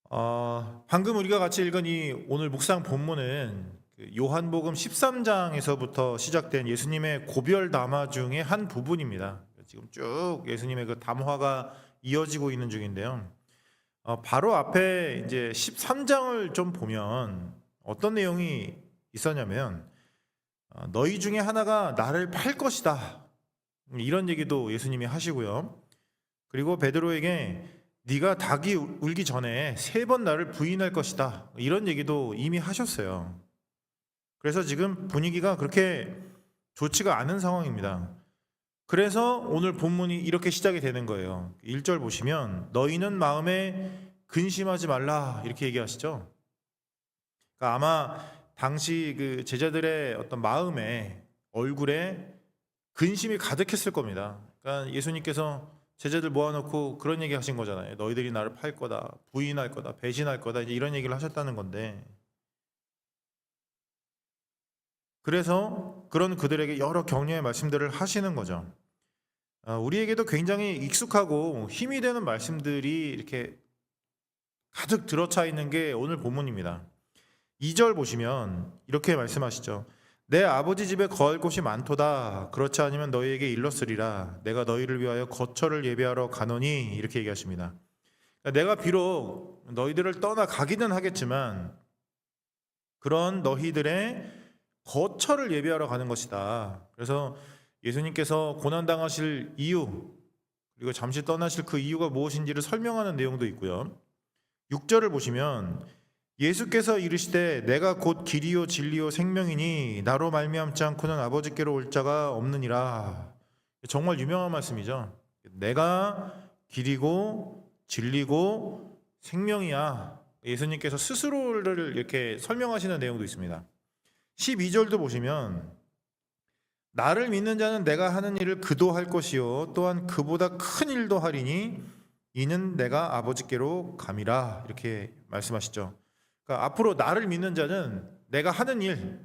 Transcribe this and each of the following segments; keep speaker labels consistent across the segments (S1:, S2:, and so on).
S1: 방금 우리가 같이 읽은 이 오늘 묵상 본문은 그 요한복음 13장에서부터 시작된 예수님의 고별 담화 중의 한 부분입니다. 지금 쭉 예수님의 그 담화가 이어지고 있는 중인데요. 바로 앞에 이제 13장을 좀 보면 어떤 내용이 있었냐면 너희 중에 하나가 나를 팔 것이다. 이런 얘기도 예수님이 하시고요. 그리고 베드로에게 네가 닭이 울기 전에 3번 나를 부인할 것이다. 이런 얘기도 이미 하셨어요. 그래서 지금 분위기가 그렇게 좋지가 않은 상황입니다. 그래서 오늘 본문이 이렇게 시작이 되는 거예요. 1절 보시면 너희는 마음에 근심하지 말라 이렇게 얘기하시죠. 그러니까 아마 당시 그 제자들의 어떤 마음에 얼굴에 근심이 가득했을 겁니다. 그러니까 예수님께서 제자들 모아놓고 그런 얘기 하신 거잖아요. 너희들이 나를 팔 거다, 부인할 거다, 배신할 거다, 이제 이런 얘기를 하셨다는 건데, 그래서 그런 그들에게 여러 격려의 말씀들을 하시는 거죠. 우리에게도 굉장히 익숙하고 힘이 되는 말씀들이 이렇게 가득 들어차 있는 게 오늘 본문입니다. 2절 보시면 이렇게 말씀하시죠. 내 아버지 집에 거할 곳이 많도다. 그렇지 않으면 너희에게 일렀으리라. 내가 너희를 위하여 거처를 예비하러 가노니 이렇게 얘기하십니다. 그러니까 내가 비록 너희들을 떠나 가기는 하겠지만 그런 너희들의 거처를 예비하러 가는 것이다. 그래서 예수님께서 고난당하실 이유 그리고 잠시 떠나실 그 이유가 무엇인지를 설명하는 내용도 있고요. 6절을 보시면 예수께서 이르시되 내가 곧 길이요 진리요 생명이니 나로 말미암지 않고는 아버지께로 올 자가 없느니라. 정말 유명한 말씀이죠. 내가 길이고 진리고 생명이야. 예수님께서 스스로를 이렇게 설명하시는 내용도 있습니다. 12절도 보시면 나를 믿는 자는 내가 하는 일을 그도 할 것이요 또한 그보다 큰 일도 하리니 이는 내가 아버지께로 감이라 이렇게 말씀하시죠. 그러니까 앞으로 나를 믿는 자는 내가 하는 일,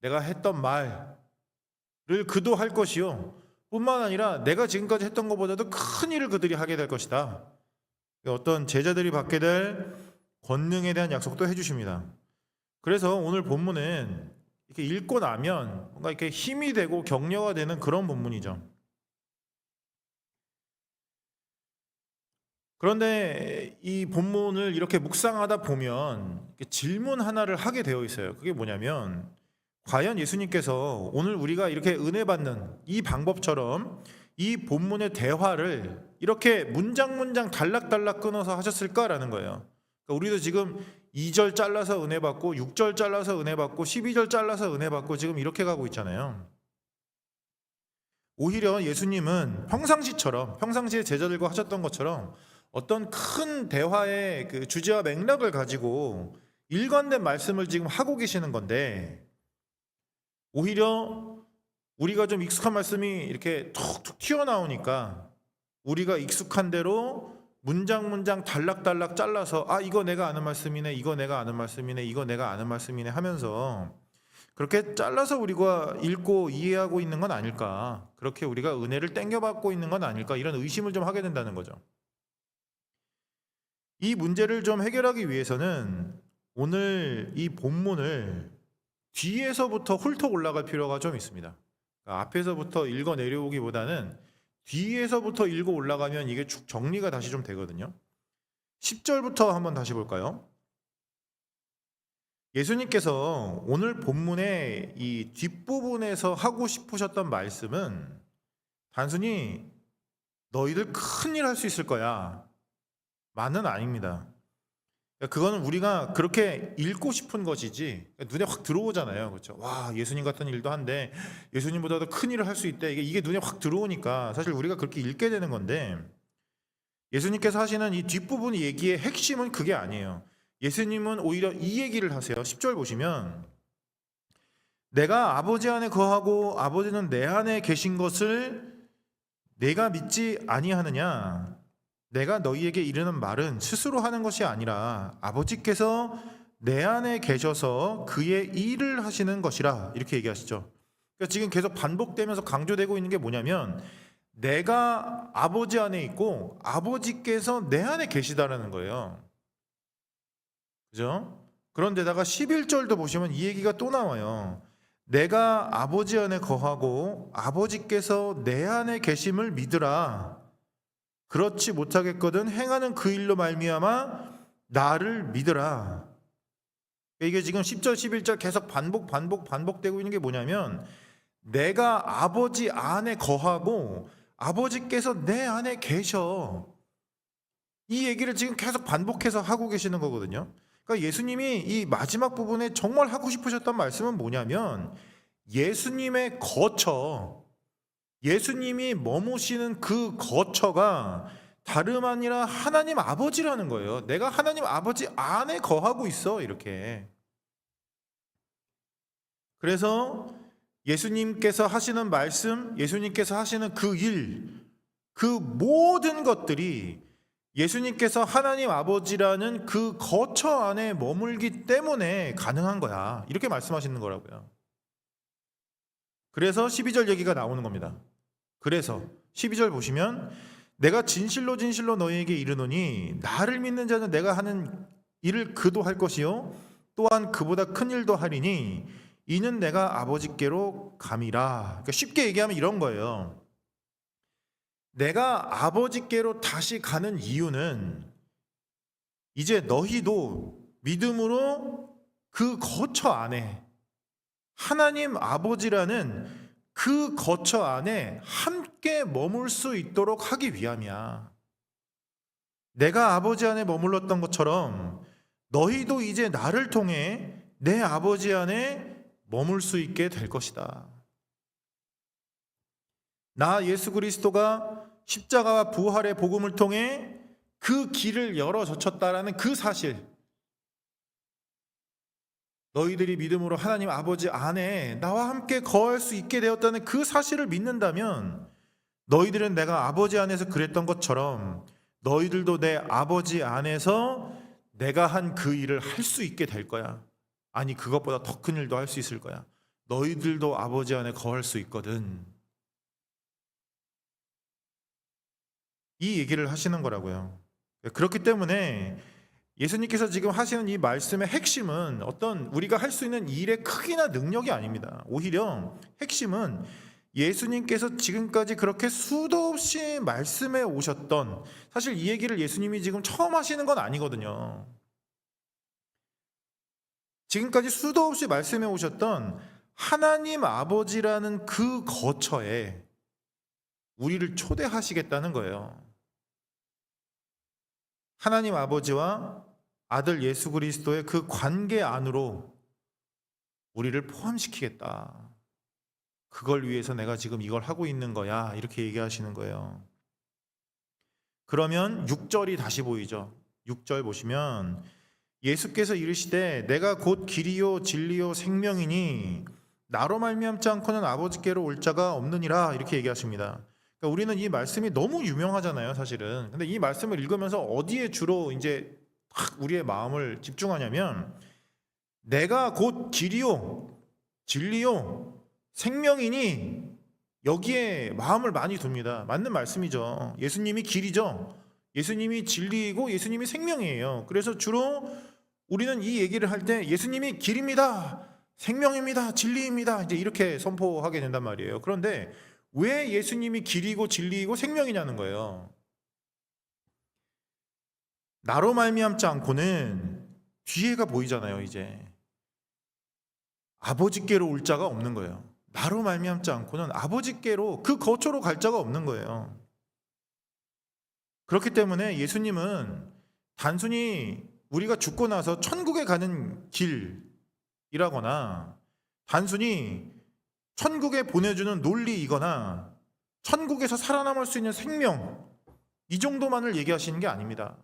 S1: 내가 했던 말을 그도 할 것이요 뿐만 아니라 내가 지금까지 했던 것보다도 큰 일을 그들이 하게 될 것이다. 어떤 제자들이 받게 될 권능에 대한 약속도 해주십니다. 그래서 오늘 본문은 이렇게 읽고 나면 뭔가 이렇게 힘이 되고 격려가 되는 그런 본문이죠. 그런데 이 본문을 이렇게 묵상하다 보면 질문 하나를 하게 되어 있어요. 그게 뭐냐면 과연 예수님께서 오늘 우리가 이렇게 은혜 받는 이 방법처럼 이 본문의 대화를 이렇게 문장 문장 단락단락 끊어서 하셨을까라는 거예요. 그러니까 우리도 지금 2절 잘라서 은혜 받고 6절 잘라서 은혜 받고 12절 잘라서 은혜 받고 지금 이렇게 가고 있잖아요. 오히려 예수님은 평상시에 제자들과 하셨던 것처럼 어떤 큰 대화의 그 주제와 맥락을 가지고 일관된 말씀을 지금 하고 계시는 건데 오히려 우리가 좀 익숙한 말씀이 이렇게 툭툭 튀어나오니까 우리가 익숙한 대로 문장 문장 단락단락 잘라서 이거 내가 아는 말씀이네, 이거 내가 아는 말씀이네, 이거 내가 아는 말씀이네 하면서 그렇게 잘라서 우리가 읽고 이해하고 있는 건 아닐까, 그렇게 우리가 은혜를 땡겨받고 있는 건 아닐까, 이런 의심을 좀 하게 된다는 거죠. 이 문제를 좀 해결하기 위해서는 오늘 이 본문을 뒤에서부터 훑어 올라갈 필요가 좀 있습니다. 그러니까 앞에서부터 읽어 내려오기보다는 뒤에서부터 읽어 올라가면 이게 쭉 정리가 다시 좀 되거든요. 10절부터 한번 다시 볼까요? 예수님께서 오늘 본문의 이 뒷부분에서 하고 싶으셨던 말씀은 단순히 너희들 큰일 할 수 있을 거야 만은 아닙니다. 그거는 우리가 그렇게 읽고 싶은 것이지 눈에 확 들어오잖아요. 그렇죠? 와, 예수님 같은 일도 한데 예수님보다도 큰 일을 할 수 있대. 이게 눈에 확 들어오니까 사실 우리가 그렇게 읽게 되는 건데 예수님께서 하시는 이 뒷부분 얘기의 핵심은 그게 아니에요. 예수님은 오히려 이 얘기를 하세요. 10절 보시면 내가 아버지 안에 거하고 아버지는 내 안에 계신 것을 내가 믿지 아니하느냐. 내가 너희에게 이르는 말은 스스로 하는 것이 아니라 아버지께서 내 안에 계셔서 그의 일을 하시는 것이라 이렇게 얘기하시죠. 그러니까 지금 계속 반복되면서 강조되고 있는 게 뭐냐면 내가 아버지 안에 있고 아버지께서 내 안에 계시다라는 거예요. 그죠? 그런데다가 11절도 보시면 이 얘기가 또 나와요. 내가 아버지 안에 거하고 아버지께서 내 안에 계심을 믿으라. 그렇지 못하겠거든 행하는 그 일로 말미암아 나를 믿으라. 이게 지금 10절 11절 계속 반복되고 있는 게 뭐냐면, 내가 아버지 안에 거하고 아버지께서 내 안에 계셔. 이 얘기를 지금 계속 반복해서 하고 계시는 거거든요. 그러니까 예수님이 이 마지막 부분에 정말 하고 싶으셨던 말씀은 뭐냐면, 예수님의 거처, 예수님이 머무시는 그 거처가 다름 아니라 하나님 아버지라는 거예요. 내가 하나님 아버지 안에 거하고 있어, 이렇게. 그래서 예수님께서 하시는 말씀, 예수님께서 하시는 그 일, 그 모든 것들이 예수님께서 하나님 아버지라는 그 거처 안에 머물기 때문에 가능한 거야. 이렇게 말씀하시는 거라고요. 그래서 12절 얘기가 나오는 겁니다. 그래서 12절 보시면, 내가 진실로 진실로 너희에게 이르노니 나를 믿는 자는 내가 하는 일을 그도 할 것이요 또한 그보다 큰 일도 하리니 이는 내가 아버지께로 감이라. 그러니까 쉽게 얘기하면 이런 거예요. 내가 아버지께로 다시 가는 이유는, 이제 너희도 믿음으로 그 거처 안에, 하나님 아버지라는 그 거처 안에 함께 머물 수 있도록 하기 위함이야. 내가 아버지 안에 머물렀던 것처럼 너희도 이제 나를 통해 내 아버지 안에 머물 수 있게 될 것이다. 나 예수 그리스도가 십자가와 부활의 복음을 통해 그 길을 열어젖혔다라는 그 사실, 너희들이 믿음으로 하나님 아버지 안에 나와 함께 거할 수 있게 되었다는 그 사실을 믿는다면, 너희들은 내가 아버지 안에서 그랬던 것처럼 너희들도 내 아버지 안에서 내가 한 그 일을 할 수 있게 될 거야. 아니, 그것보다 더 큰 일도 할 수 있을 거야. 너희들도 아버지 안에 거할 수 있거든. 이 얘기를 하시는 거라고요. 그렇기 때문에 예수님께서 지금 하시는 이 말씀의 핵심은 어떤 우리가 할 수 있는 일의 크기나 능력이 아닙니다. 오히려 핵심은 예수님께서 지금까지 그렇게 수도 없이 말씀해 오셨던, 사실 이 얘기를 예수님이 지금 처음 하시는 건 아니거든요. 지금까지 수도 없이 말씀해 오셨던 하나님 아버지라는 그 거처에 우리를 초대하시겠다는 거예요. 하나님 아버지와 아들 예수 그리스도의 그 관계 안으로 우리를 포함시키겠다. 그걸 위해서 내가 지금 이걸 하고 있는 거야. 이렇게 얘기하시는 거예요. 그러면 6절이 다시 보이죠. 6절 보시면, 예수께서 이르시되 내가 곧 길이요 진리요 생명이니 나로 말미암지 않고는 아버지께로 올 자가 없느니라. 이렇게 얘기하십니다. 그러니까 우리는 이 말씀이 너무 유명하잖아요, 사실은. 근데 이 말씀을 읽으면서 어디에 주로 이제 딱 우리의 마음을 집중하냐면, 내가 곧 길이요 진리요 생명이니, 여기에 마음을 많이 둡니다. 맞는 말씀이죠. 예수님이 길이죠. 예수님이 진리이고 예수님이 생명이에요. 그래서 주로 우리는 이 얘기를 할 때 예수님이 길입니다, 생명입니다, 진리입니다, 이제 이렇게 선포하게 된단 말이에요. 그런데 왜 예수님이 길이고 진리이고 생명이냐는 거예요. 나로 말미암지 않고는, 뒤에가 보이잖아요. 이제 아버지께로 올 자가 없는 거예요. 나로 말미암지 않고는 아버지께로, 그 거처로 갈 자가 없는 거예요. 그렇기 때문에 예수님은 단순히 우리가 죽고 나서 천국에 가는 길이라거나, 단순히 천국에 보내주는 논리이거나, 천국에서 살아남을 수 있는 생명, 이 정도만을 얘기하시는 게 아닙니다.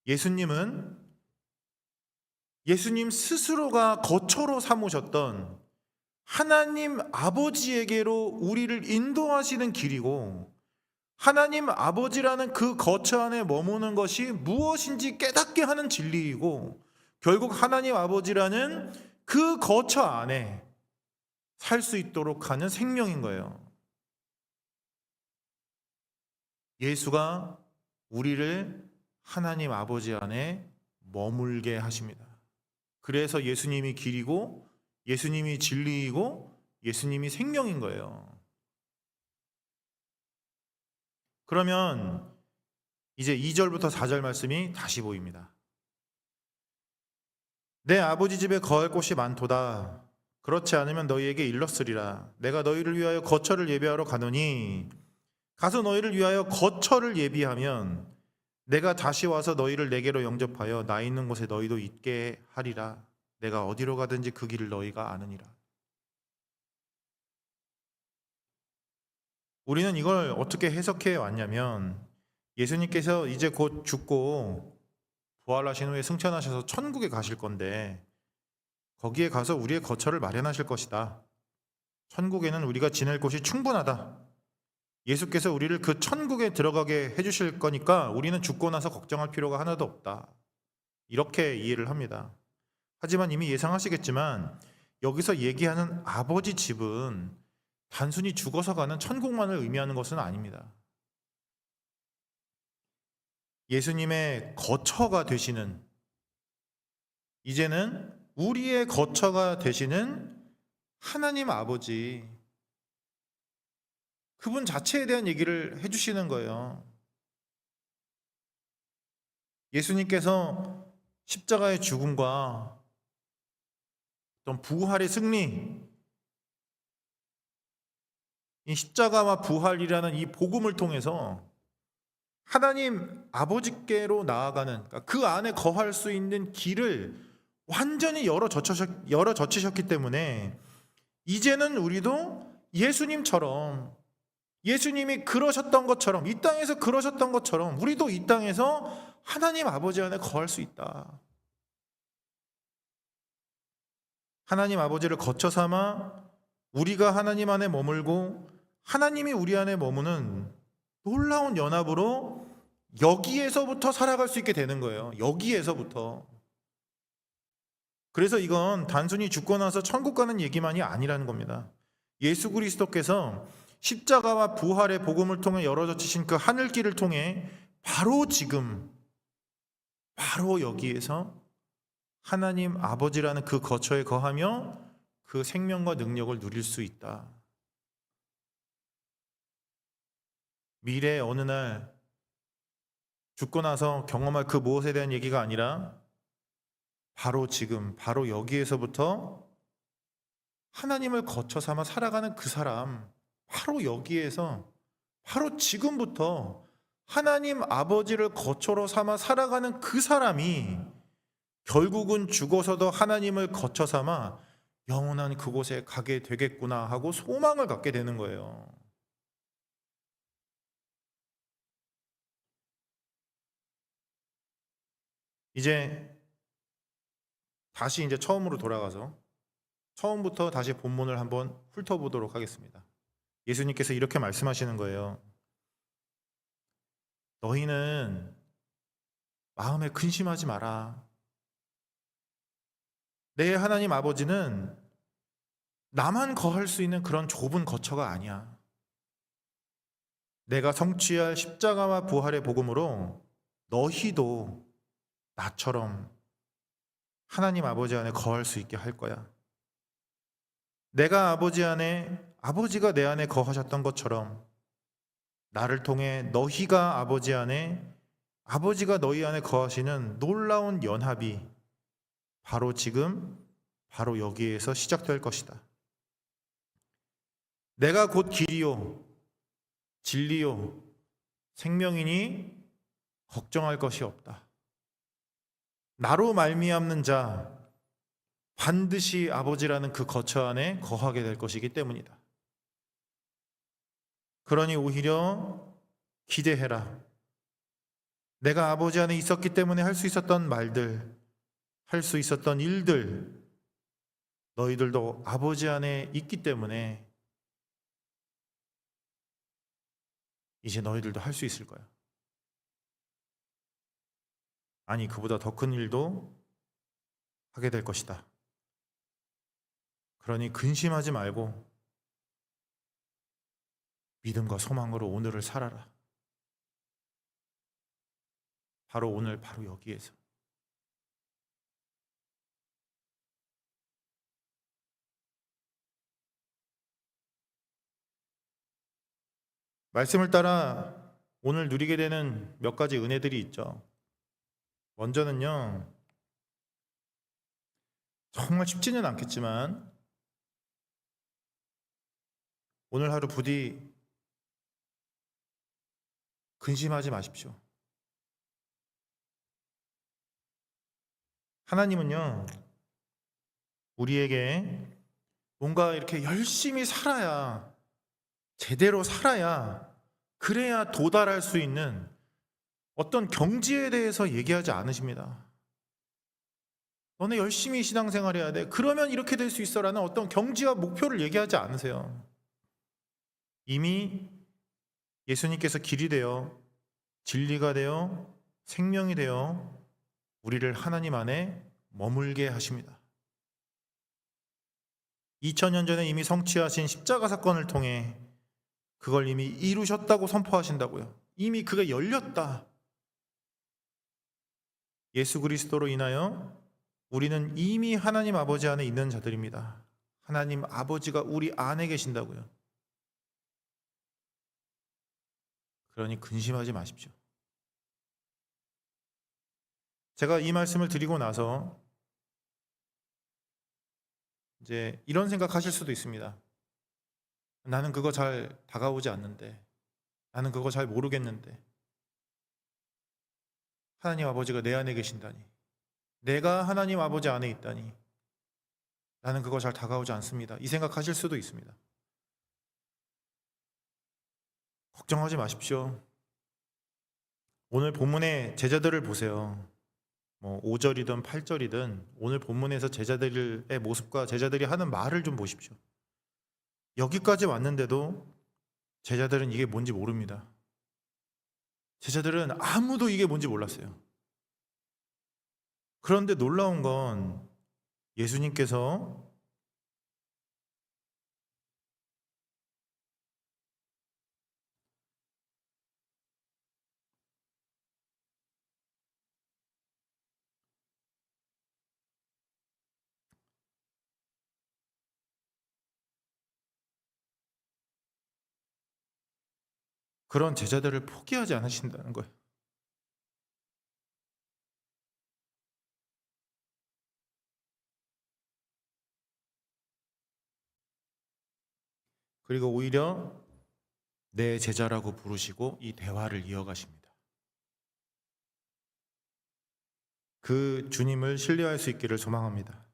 S1: 예수님은 예수님 스스로가 거처로 삼으셨던 하나님 아버지에게로 우리를 인도하시는 길이고, 하나님 아버지라는 그 거처 안에 머무는 것이 무엇인지 깨닫게 하는 진리이고, 결국 하나님 아버지라는 그 거처 안에 살 수 있도록 하는 생명인 거예요. 예수가 우리를 하나님 아버지 안에 머물게 하십니다. 그래서 예수님이 길이고 예수님이 진리이고 예수님이 생명인 거예요. 그러면 이제 2절부터 4절 말씀이 다시 보입니다. 내 아버지 집에 거할 곳이 많도다. 그렇지 않으면 너희에게 일렀으리라. 내가 너희를 위하여 거처를 예비하러 가노니 가서 너희를 위하여 거처를 예비하면 내가 다시 와서 너희를 내게로 영접하여 나 있는 곳에 너희도 있게 하리라. 내가 어디로 가든지 그 길을 너희가 아느니라. 우리는 이걸 어떻게 해석해 왔냐면 예수님께서 이제 곧 죽고 부활하신 후에 승천하셔서 천국에 가실 건데 거기에 가서 우리의 거처를 마련하실 것이다. 천국에는 우리가 지낼 곳이 충분하다. 예수께서 우리를 그 천국에 들어가게 해주실 거니까 우리는 죽고 나서 걱정할 필요가 하나도 없다. 이렇게 이해를 합니다. 하지만 이미 예상하시겠지만 여기서 얘기하는 아버지 집은 단순히 죽어서 가는 천국만을 의미하는 것은 아닙니다. 예수님의 거처가 되시는, 이제는 우리의 거처가 되시는 하나님 아버지, 그분 자체에 대한 얘기를 해주시는 거예요. 예수님께서 십자가의 죽음과 어떤 부활의 승리, 이 십자가와 부활이라는 이 복음을 통해서 하나님 아버지께로 나아가는, 그 안에 거할 수 있는 길을 완전히 열어젖히셨기 때문에 이제는 우리도 예수님처럼, 예수님이 그러셨던 것처럼, 이 땅에서 그러셨던 것처럼 우리도 이 땅에서 하나님 아버지 안에 거할 수 있다. 하나님 아버지를 거처 삼아 우리가 하나님 안에 머물고 하나님이 우리 안에 머무는 놀라운 연합으로 여기에서부터 살아갈 수 있게 되는 거예요. 여기에서부터. 그래서 이건 단순히 죽고 나서 천국 가는 얘기만이 아니라는 겁니다. 예수 그리스도께서 십자가와 부활의 복음을 통해 열어젖히신 그 하늘길을 통해 바로 지금, 바로 여기에서 하나님 아버지라는 그 거처에 거하며 그 생명과 능력을 누릴 수 있다. 미래의 어느 날 죽고 나서 경험할 그 무엇에 대한 얘기가 아니라 바로 지금, 바로 여기에서부터 하나님을 거쳐 삼아 살아가는 그 사람, 바로 여기에서, 바로 지금부터 하나님 아버지를 거처로 삼아 살아가는 그 사람이 결국은 죽어서도 하나님을 거쳐 삼아 영원한 그곳에 가게 되겠구나 하고 소망을 갖게 되는 거예요. 이제 다시 처음으로 돌아가서 처음부터 다시 본문을 한번 훑어보도록 하겠습니다. 예수님께서 이렇게 말씀하시는 거예요. 너희는 마음에 근심하지 마라. 내 하나님 아버지는 나만 거할 수 있는 그런 좁은 거처가 아니야. 내가 성취할 십자가와 부활의 복음으로 너희도 나처럼 하나님 아버지 안에 거할 수 있게 할 거야. 내가 아버지 안에, 아버지가 내 안에 거하셨던 것처럼 나를 통해 너희가 아버지 안에, 아버지가 너희 안에 거하시는 놀라운 연합이 바로 지금, 바로 여기에서 시작될 것이다. 내가 곧 길이요, 진리요, 생명이니 걱정할 것이 없다. 나로 말미암는 자 반드시 아버지라는 그 거처 안에 거하게 될 것이기 때문이다. 그러니 오히려 기대해라. 내가 아버지 안에 있었기 때문에 할 수 있었던 말들, 할 수 있었던 일들, 너희들도 아버지 안에 있기 때문에 이제 너희들도 할 수 있을 거야. 아니, 그보다 더 큰 일도 하게 될 것이다. 그러니 근심하지 말고 믿음과 소망으로 오늘을 살아라. 바로 오늘, 바로 여기에서. 말씀을 따라 오늘 누리게 되는 몇 가지 은혜들이 있죠. 먼저는요, 정말 쉽지는 않겠지만 오늘 하루 부디 근심하지 마십시오. 하나님은요, 우리에게 뭔가 이렇게 열심히 살아야, 제대로 살아야, 그래야 도달할 수 있는 어떤 경지에 대해서 얘기하지 않으십니다. 너네 열심히 신앙생활 해야 돼. 그러면 이렇게 될 수 있어라는 어떤 경지와 목표를 얘기하지 않으세요. 이미 예수님께서 길이 되어, 진리가 되어, 생명이 되어 우리를 하나님 안에 머물게 하십니다. 2000년 전에 이미 성취하신 십자가 사건을 통해 그걸 이미 이루셨다고 선포하신다고요. 이미 그게 열렸다. 예수 그리스도로 인하여 우리는 이미 하나님 아버지 안에 있는 자들입니다. 하나님 아버지가 우리 안에 계신다고요. 그러니 근심하지 마십시오. 제가 이 말씀을 드리고 나서 이제 이런 생각하실 수도 있습니다. 나는 그거 잘 다가오지 않는데, 나는 그거 잘 모르겠는데, 하나님 아버지가 내 안에 계신다니, 내가 하나님 아버지 안에 있다니, 나는 그거 잘 다가오지 않습니다. 이 생각하실 수도 있습니다. 걱정하지 마십시오. 오늘 본문의 제자들을 보세요. 5절이든 8절이든 오늘 본문에서 제자들의 모습과 제자들이 하는 말을 좀 보십시오. 여기까지 왔는데도 제자들은 이게 뭔지 모릅니다. 제자들은 아무도 이게 뭔지 몰랐어요. 그런데 놀라운 건 예수님께서 그런 제자들을 포기하지 않으신다는 거예요. 그리고 오히려 내 제자라고 부르시고 이 대화를 이어가십니다. 그 주님을 신뢰할 수 있기를 소망합니다.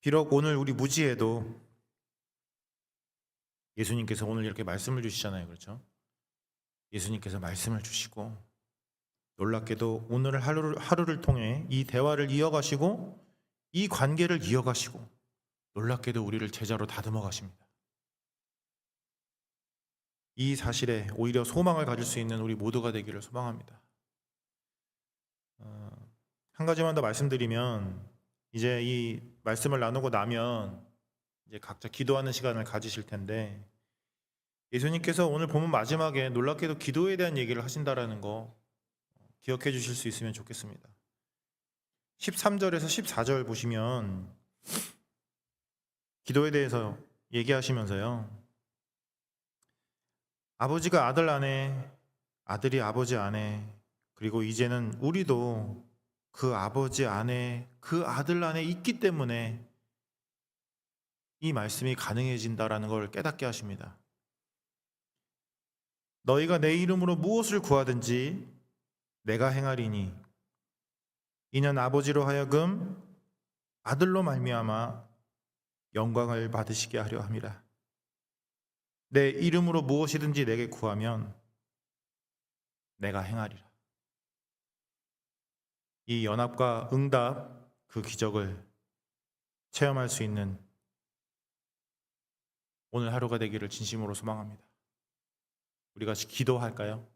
S1: 비록 오늘 우리 무지에도 예수님께서 오늘 이렇게 말씀을 주시잖아요. 그렇죠? 예수님께서 말씀을 주시고 놀랍게도 오늘 하루를 통해 이 대화를 이어가시고 이 관계를 이어가시고 놀랍게도 우리를 제자로 다듬어 가십니다. 이 사실에 오히려 소망을 가질 수 있는 우리 모두가 되기를 소망합니다. 한 가지만 더 말씀드리면 이제 이 말씀을 나누고 나면 이제 각자 기도하는 시간을 가지실 텐데 예수님께서 오늘 본문 마지막에 놀랍게도 기도에 대한 얘기를 하신다라는 거 기억해 주실 수 있으면 좋겠습니다. 13절에서 14절 보시면 기도에 대해서 얘기하시면서요. 아버지가 아들 안에, 아들이 아버지 안에, 그리고 이제는 우리도 그 아버지 안에, 그 아들 안에 있기 때문에 이 말씀이 가능해진다라는 걸 깨닫게 하십니다. 너희가 내 이름으로 무엇을 구하든지 내가 행하리니 이는 아버지로 하여금 아들로 말미암아 영광을 받으시게 하려 함이라. 내 이름으로 무엇이든지 내게 구하면 내가 행하리라. 이 연합과 응답 그 기적을 체험할 수 있는 오늘 하루가 되기를 진심으로 소망합니다. 우리 같이 기도할까요?